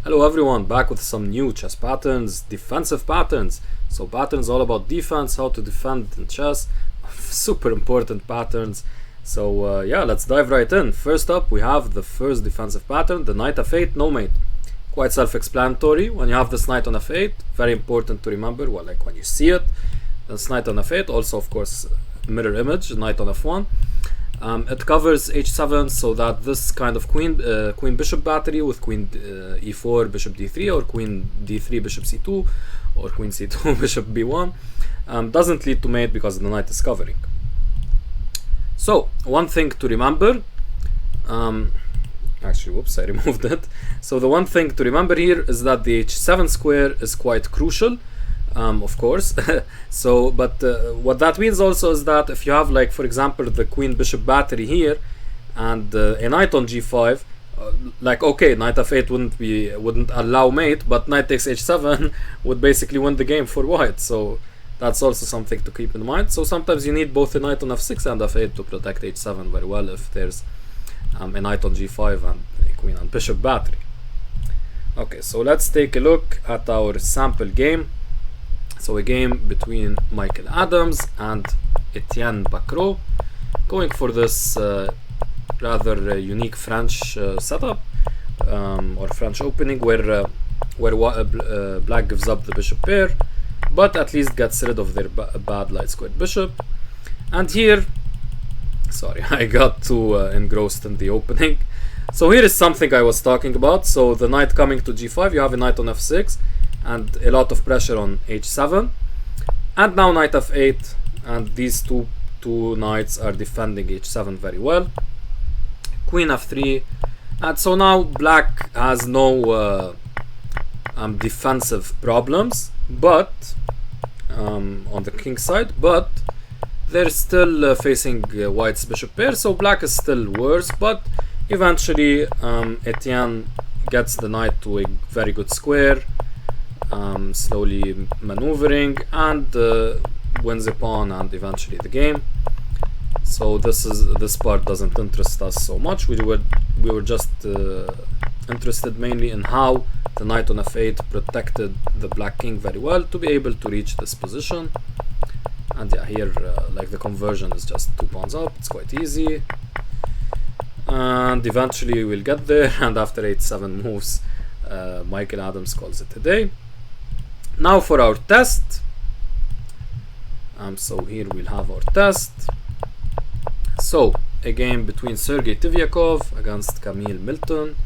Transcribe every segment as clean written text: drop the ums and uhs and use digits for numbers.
Hello everyone, back with some new chess patterns, defensive patterns. So patterns all about defense, how to defend in chess, super important patterns. So yeah, let's dive right in. First up, we have the first defensive pattern, the knight f8, no mate. Quite self-explanatory. When you have this knight on f8, very important to remember, well, like when you see it, this knight on f8, also of course mirror image, knight on f1. It covers h7 so that this kind of queen bishop battery with queen e4 bishop d3 or queen d3 bishop c2 or queen c2 bishop b1 doesn't lead to mate because the knight is covering. So one thing to remember, actually whoops, I removed it. So the one thing to remember here is that the h7 square is quite crucial. Of course. So but what that means also is that if you have, like, for example, the queen bishop battery here and a knight on g5, like, okay, knight f8 wouldn't allow mate, but knight takes h7 would basically win the game for white. So that's also something to keep in mind. So sometimes you need both a knight on f6 and f8 to protect h7 very well if there's a knight on g5 and a queen and bishop battery. Okay, so let's take a look at our sample game. So a game between Michael Adams and Etienne Bacrot, going for this rather unique French setup or French opening where black gives up the bishop pair, but at least gets rid of their bad light squared bishop. And here, sorry, I got too engrossed in the opening. So here is something I was talking about. So the knight coming to g5, you have a knight on f6 and a lot of pressure on h7, and now knight f8, and these two knights are defending h7 very well. Queen f3, and so now black has no defensive problems, but on the king side, but they're still facing white's bishop pair, so black is still worse. But eventually Etienne gets the knight to a very good square, slowly maneuvering, and wins a pawn and eventually the game. So this part doesn't interest us so much. We were just interested mainly in how the knight on f8 protected the black king very well to be able to reach this position. And yeah, here like the conversion is just 2 pawns up. It's quite easy, and eventually we'll get there. And after 8-7 moves, Michael Adams calls it a day. Now for our test. So here we'll have our test. So a game between Sergei Tivyakov against Camille Milton,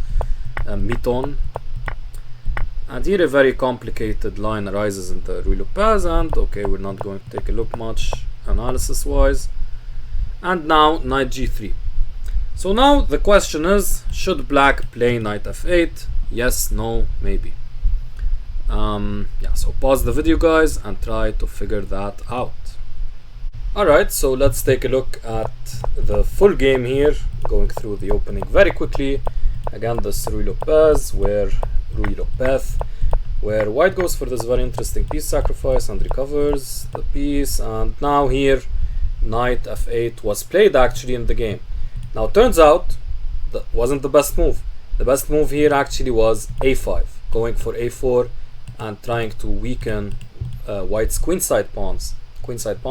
and here a very complicated line arises in the Ruy Lopez, and okay, we're not going to take a look much analysis wise. And now knight g3. So now the question is, should black play knight f8? Yes, no, maybe. Yeah, so pause the video guys and try to figure that out. Alright, so let's take a look at the full game here, going through the opening very quickly. Again, this Ruy Lopez, where white goes for this very interesting piece sacrifice and recovers the piece. And now here knight f8 was played actually in the game. Now turns out that wasn't the best move. The best move here actually was a5, going for a4 and trying to weaken white's queenside pawn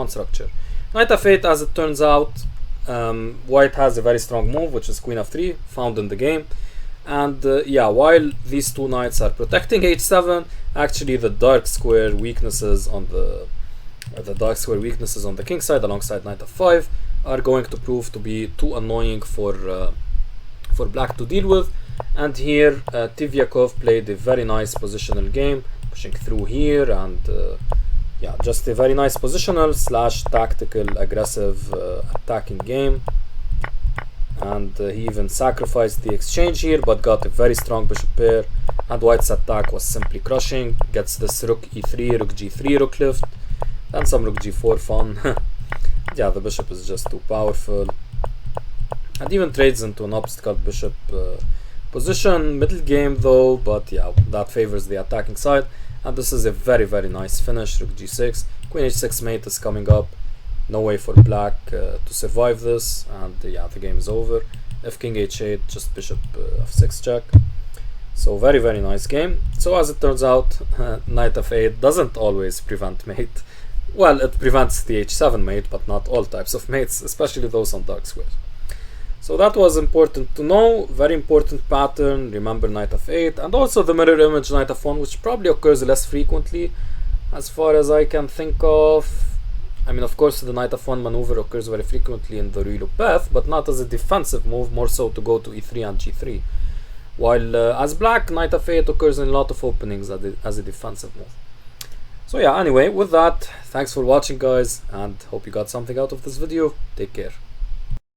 structure. Knight f8, as it turns out, white has a very strong move, which is queen f3, found in the game. And yeah, while these two knights are protecting h7, actually the dark square weaknesses on the king side alongside knight f5 are going to prove to be too annoying for black to deal with. And here Tivyakov played a very nice positional game, pushing through here, and yeah, just a very nice positional / tactical aggressive attacking game. And he even sacrificed the exchange here, but got a very strong bishop pair, and white's attack was simply crushing. Gets this rook e3, rook g3, rook lift, and some rook g4 fun. Yeah, the bishop is just too powerful, and even trades into an obstacle bishop position middle game though, but yeah, that favors the attacking side. And this is a very, very nice finish. Rook g6, queen h6 mate is coming up. No way for black to survive this, and yeah, the game is over. If king h8, just bishop f6 check. So very, very nice game. So as it turns out, knight f8 doesn't always prevent mate. Well, it prevents the h7 mate, but not all types of mates, especially those on dark squares. So that was important to know. Very important pattern. Remember knight f8, and also the mirror image knight f1, which probably occurs less frequently as far as I can think of. I mean, of course, the knight f1 maneuver occurs very frequently in the reloop path, but not as a defensive move, more so to go to e3 and g3. While as black, knight f8 occurs in a lot of openings as a defensive move. So yeah, anyway, with that, thanks for watching, guys, and hope you got something out of this video. Take care.